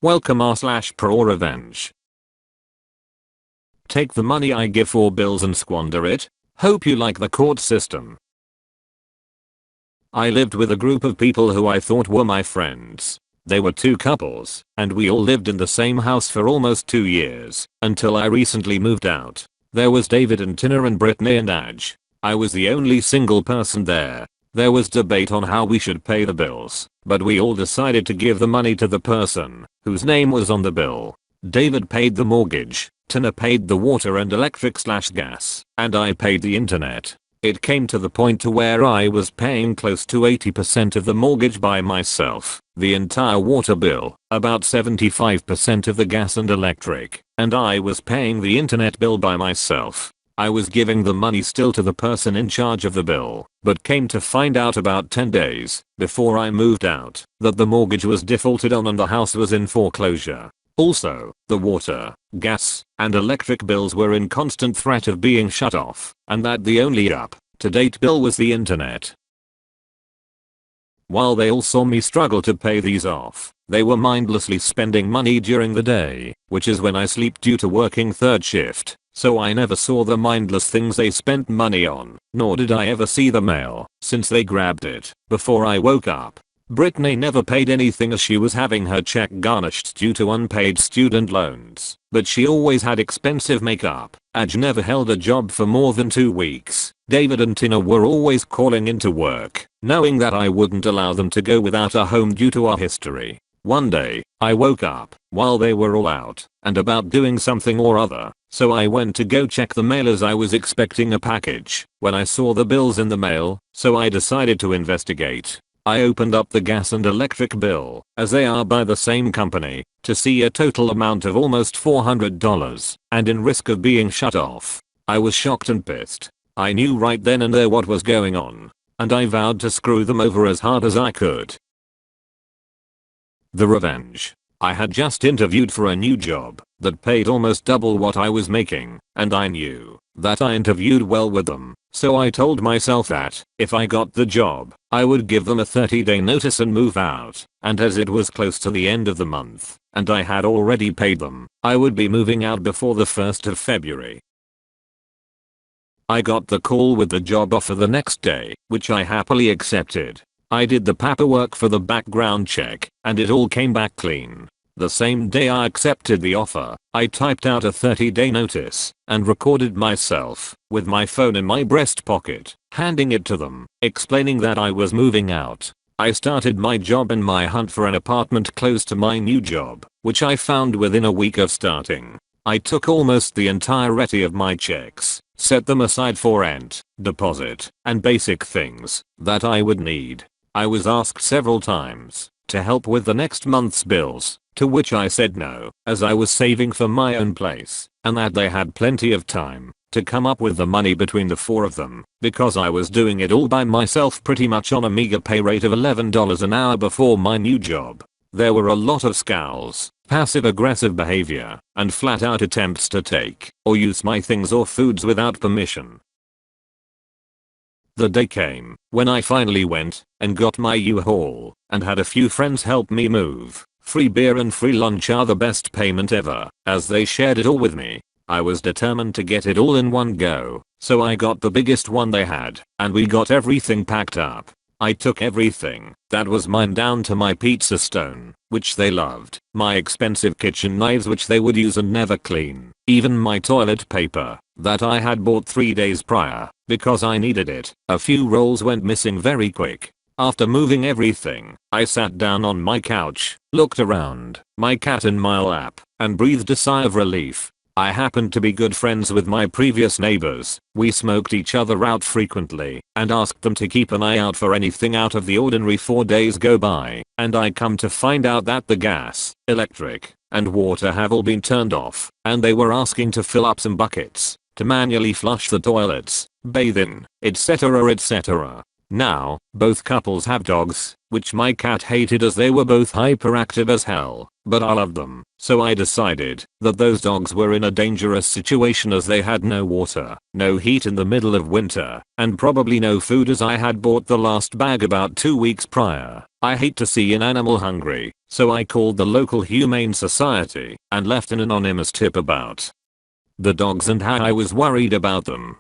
Welcome r/Prorevenge. Take the money I give for bills and squander it? Hope you like the court system. I lived with a group of people who I thought were my friends. They were two couples, and we all lived in the same house for almost 2 years, until I recently moved out. There was David and Tina and Brittany and Aj. I was the only single person there. There was debate on how we should pay the bills, but we all decided to give the money to the person whose name was on the bill. David paid the mortgage, Tina paid the water and electric/gas, and I paid the internet. It came to the point to where I was paying close to 80% of the mortgage by myself, the entire water bill, about 75% of the gas and electric, and I was paying the internet bill by myself. I was giving the money still to the person in charge of the bill, but came to find out about 10 days before I moved out that the mortgage was defaulted on and the house was in foreclosure. Also, the water, gas, and electric bills were in constant threat of being shut off, and that the only up-to-date bill was the internet. While they all saw me struggle to pay these off, they were mindlessly spending money during the day, which is when I sleep due to working third shift. So I never saw the mindless things they spent money on, nor did I ever see the mail, since they grabbed it before I woke up. Brittany never paid anything as she was having her check garnished due to unpaid student loans, but she always had expensive makeup. Aj never held a job for more than 2 weeks. David and Tina were always calling into work, knowing that I wouldn't allow them to go without a home due to our history. One day, I woke up while they were all out and about doing something or other, so I went to go check the mail as I was expecting a package when I saw the bills in the mail, so I decided to investigate. I opened up the gas and electric bill, as they are by the same company, to see a total amount of almost $400 and in risk of being shut off. I was shocked and pissed. I knew right then and there what was going on, and I vowed to screw them over as hard as I could. The revenge. I had just interviewed for a new job that paid almost double what I was making, and I knew that I interviewed well with them, so I told myself that if I got the job, I would give them a 30-day notice and move out, and as it was close to the end of the month, and I had already paid them, I would be moving out before the 1st of February. I got the call with the job offer the next day, which I happily accepted. I did the paperwork for the background check, and it all came back clean. The same day I accepted the offer, I typed out a 30-day notice and recorded myself with my phone in my breast pocket, handing it to them, explaining that I was moving out. I started my job and my hunt for an apartment close to my new job, which I found within a week of starting. I took almost the entirety of my checks, set them aside for rent, deposit, and basic things that I would need. I was asked several times to help with the next month's bills, to which I said no, as I was saving for my own place, and that they had plenty of time to come up with the money between the 4 of them, because I was doing it all by myself pretty much on a meager pay rate of $11 an hour before my new job. There were a lot of scowls, passive-aggressive behavior, and flat-out attempts to take or use my things or foods without permission. The day came when I finally went and got my U-Haul and had a few friends help me move. Free beer and free lunch are the best payment ever, as they shared it all with me. I was determined to get it all in one go, so I got the biggest one they had, and we got everything packed up. I took everything that was mine down to my pizza stone, which they loved, my expensive kitchen knives which they would use and never clean, even my toilet paper that I had bought 3 days prior because I needed it. A few rolls went missing very quick. After moving everything, I sat down on my couch, looked around, my cat in my lap, and breathed a sigh of relief. I happened to be good friends with my previous neighbors. We smoked each other out frequently and asked them to keep an eye out for anything out of the ordinary. 4 days go by, and I come to find out that the gas, electric, and water have all been turned off, and they were asking to fill up some buckets to manually flush the toilets, bathe in, etc. etc. Now, both couples have dogs, which my cat hated as they were both hyperactive as hell, but I loved them. So I decided that those dogs were in a dangerous situation as they had no water, no heat in the middle of winter, and probably no food as I had bought the last bag about 2 weeks prior. I hate to see an animal hungry, so I called the local humane society and left an anonymous tip about the dogs and how I was worried about them.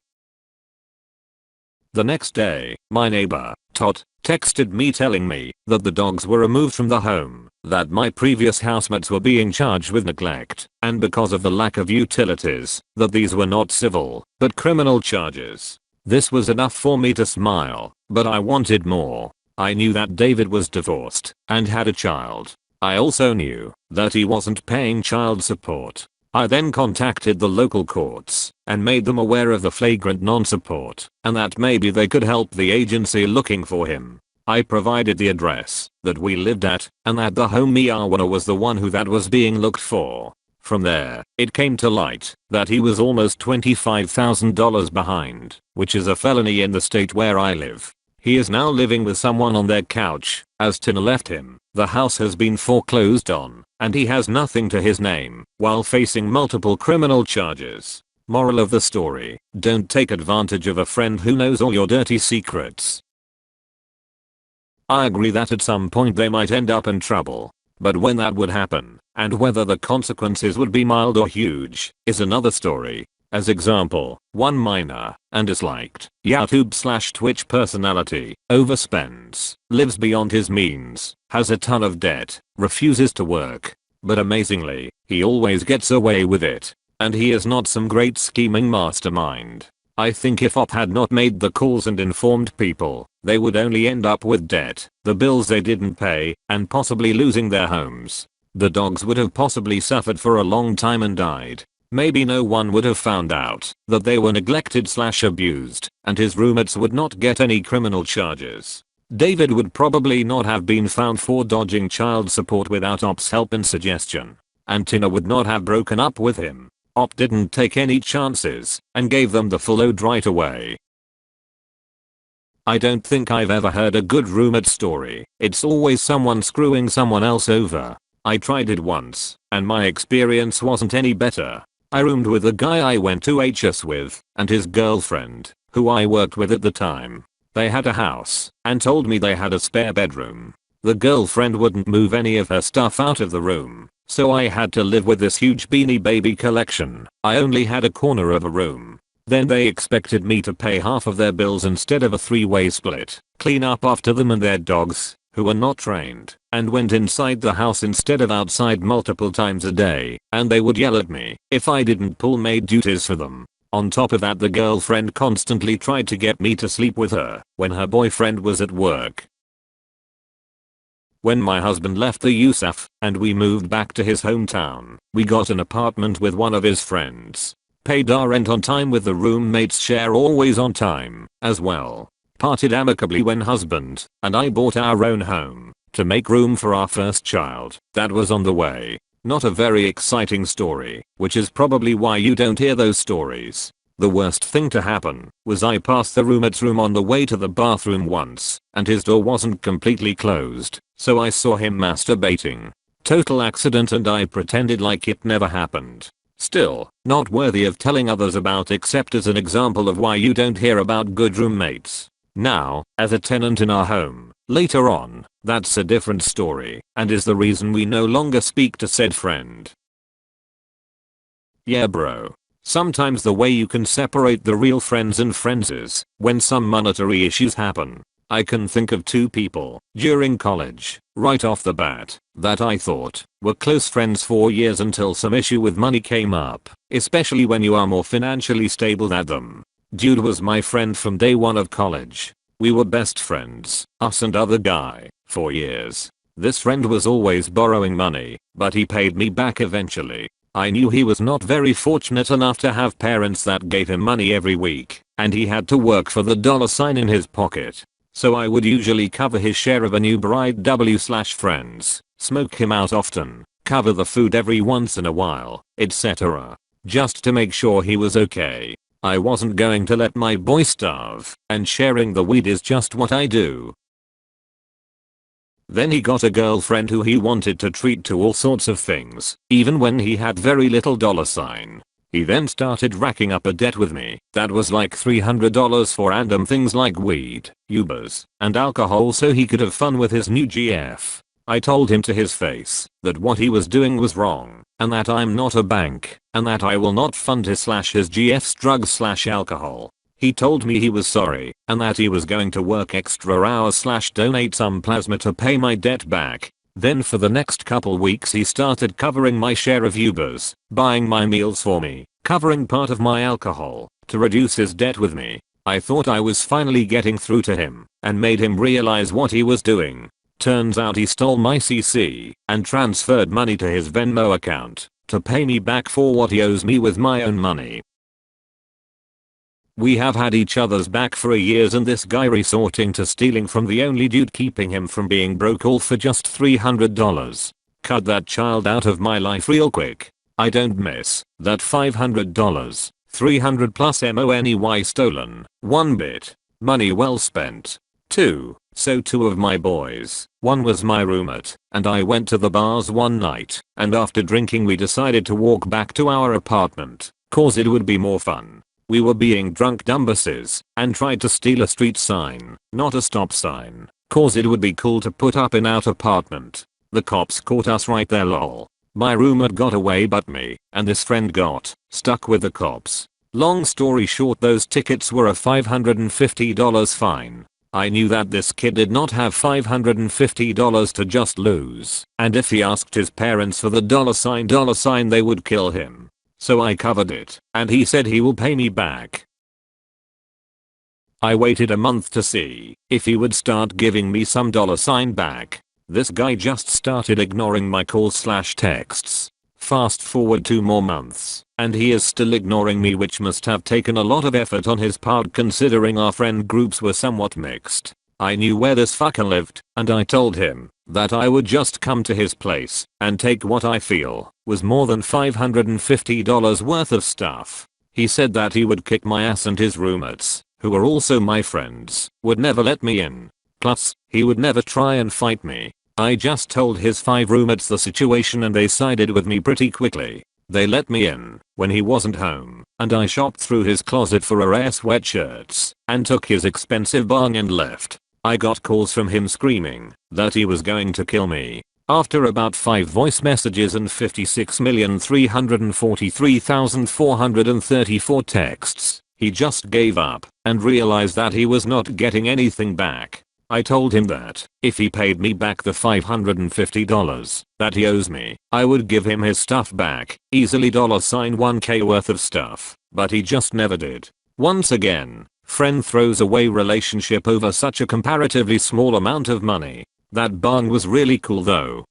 The next day, my neighbor, Todd, texted me telling me that the dogs were removed from the home, that my previous housemates were being charged with neglect, and because of the lack of utilities, that these were not civil, but criminal charges. This was enough for me to smile, but I wanted more. I knew that David was divorced and had a child. I also knew that he wasn't paying child support. I then contacted the local courts and made them aware of the flagrant non-support and that maybe they could help the agency looking for him. I provided the address that we lived at and that the home owner was the one who that was being looked for. From there, it came to light that he was almost $25,000 behind, which is a felony in the state where I live. He is now living with someone on their couch, as Tina left him. The house has been foreclosed on, and he has nothing to his name, while facing multiple criminal charges. Moral of the story: don't take advantage of a friend who knows all your dirty secrets. I agree that at some point they might end up in trouble. But when that would happen, and whether the consequences would be mild or huge, is another story. As example, one minor and disliked YouTube/Twitch personality overspends, lives beyond his means, has a ton of debt, refuses to work. But amazingly, he always gets away with it. And he is not some great scheming mastermind. I think if OP had not made the calls and informed people, they would only end up with debt, the bills they didn't pay, and possibly losing their homes. The dogs would have possibly suffered for a long time and died. Maybe no one would have found out that they were neglected/abused, and his roommates would not get any criminal charges. David would probably not have been found for dodging child support without OP's help and suggestion. And Tina would not have broken up with him. OP didn't take any chances and gave them the full load right away. I don't think I've ever heard a good roommate story. It's always someone screwing someone else over. I tried it once, and my experience wasn't any better. I roomed with a guy I went to HS with, and his girlfriend, who I worked with at the time. They had a house, and told me they had a spare bedroom. The girlfriend wouldn't move any of her stuff out of the room, so I had to live with this huge Beanie Baby collection. I only had a corner of a room. Then they expected me to pay half of their bills instead of a three-way split, clean up after them and their dogs, who were not trained, and went inside the house instead of outside multiple times a day, and they would yell at me if I didn't pull maid duties for them. On top of that, the girlfriend constantly tried to get me to sleep with her when her boyfriend was at work. When my husband left the USAF and we moved back to his hometown, we got an apartment with one of his friends. Paid our rent on time with the roommate's share always on time as well. Parted amicably when husband and I bought our own home to make room for our first child that was on the way. Not a very exciting story, which is probably why you don't hear those stories. The worst thing to happen was I passed the roommate's room on the way to the bathroom once, and his door wasn't completely closed, so I saw him masturbating. Total accident, and I pretended like it never happened. Still, not worthy of telling others about except as an example of why you don't hear about good roommates. Now, as a tenant in our home, later on, that's a different story, and is the reason we no longer speak to said friend. Yeah bro. Sometimes the way you can separate the real friends and friendses when some monetary issues happen. I can think of two people during college, right off the bat, that I thought were close friends for years until some issue with money came up, especially when you are more financially stable than them. Dude was my friend from day one of college. We were best friends, us and other guy, for years. This friend was always borrowing money, but he paid me back eventually. I knew he was not very fortunate enough to have parents that gave him money every week, and he had to work for the dollar sign in his pocket. So I would usually cover his share of a new bride W/friends, smoke him out often, cover the food every once in a while, etc. Just to make sure he was okay. I wasn't going to let my boy starve, and sharing the weed is just what I do. Then he got a girlfriend who he wanted to treat to all sorts of things, even when he had very little dollar sign. He then started racking up a debt with me that was like $300 for random things like weed, Ubers, and alcohol so he could have fun with his new GF. I told him to his face that what he was doing was wrong, and that I'm not a bank, and that I will not fund his GF's drugs alcohol. He told me he was sorry, and that he was going to work extra hours donate some plasma to pay my debt back. Then for the next couple weeks he started covering my share of Ubers, buying my meals for me, covering part of my alcohol, to reduce his debt with me. I thought I was finally getting through to him, and made him realize what he was doing. Turns out he stole my CC, and transferred money to his Venmo account, to pay me back for what he owes me with my own money. We have had each other's back for years and this guy resorting to stealing from the only dude keeping him from being broke all for just $300. Cut that child out of my life real quick. I don't miss that $500. 300 plus money stolen. 1 bit. Money well spent. 2. So 2 of my boys, one was my roommate, and I went to the bars one night, and after drinking we decided to walk back to our apartment, cause it would be more fun. We were being drunk dumbasses, and tried to steal a street sign, not a stop sign, cause it would be cool to put up in our apartment. The cops caught us right there lol. My roommate got away but me, and this friend got stuck with the cops. Long story short, those tickets were a $550 fine. I knew that this kid did not have $550 to just lose, and if he asked his parents for the dollar sign they would kill him. So I covered it, and he said he will pay me back. I waited a month to see if he would start giving me some dollar sign back. This guy just started ignoring my calls texts. Fast forward 2 more months, and he is still ignoring me, which must have taken a lot of effort on his part considering our friend groups were somewhat mixed. I knew where this fucker lived, and I told him that I would just come to his place and take what I feel was more than $550 worth of stuff. He said that he would kick my ass and his roommates, who were also my friends, would never let me in. Plus, he would never try and fight me. I just told his 5 roommates the situation and they sided with me pretty quickly. They let me in when he wasn't home, and I shopped through his closet for a rare sweatshirts and took his expensive bong and left. I got calls from him screaming that he was going to kill me. After about 5 voice messages and 56,343,434 texts, he just gave up and realized that he was not getting anything back. I told him that if he paid me back the $550 that he owes me, I would give him his stuff back, easily $1K worth of stuff, but he just never did. Once again, friend throws away relationship over such a comparatively small amount of money. That bong was really cool though.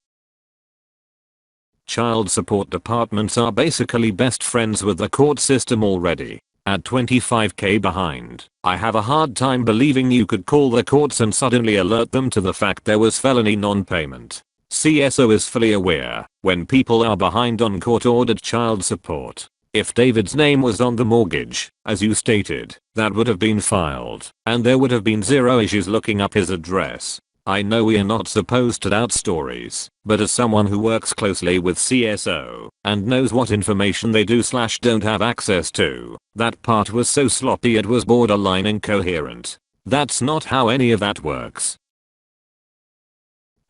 Child support departments are basically best friends with the court system already. At 25k behind, I have a hard time believing you could call the courts and suddenly alert them to the fact there was felony non-payment. CSO is fully aware when people are behind on court-ordered child support. If David's name was on the mortgage, as you stated, that would have been filed, and there would have been zero issues looking up his address. I know we are not supposed to doubt stories, but as someone who works closely with CSO and knows what information they do/don't have access to, that part was so sloppy it was borderline incoherent. That's not how any of that works.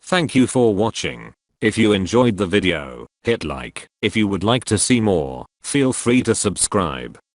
Thank you for watching. If you enjoyed the video, hit like. If you would like to see more, feel free to subscribe.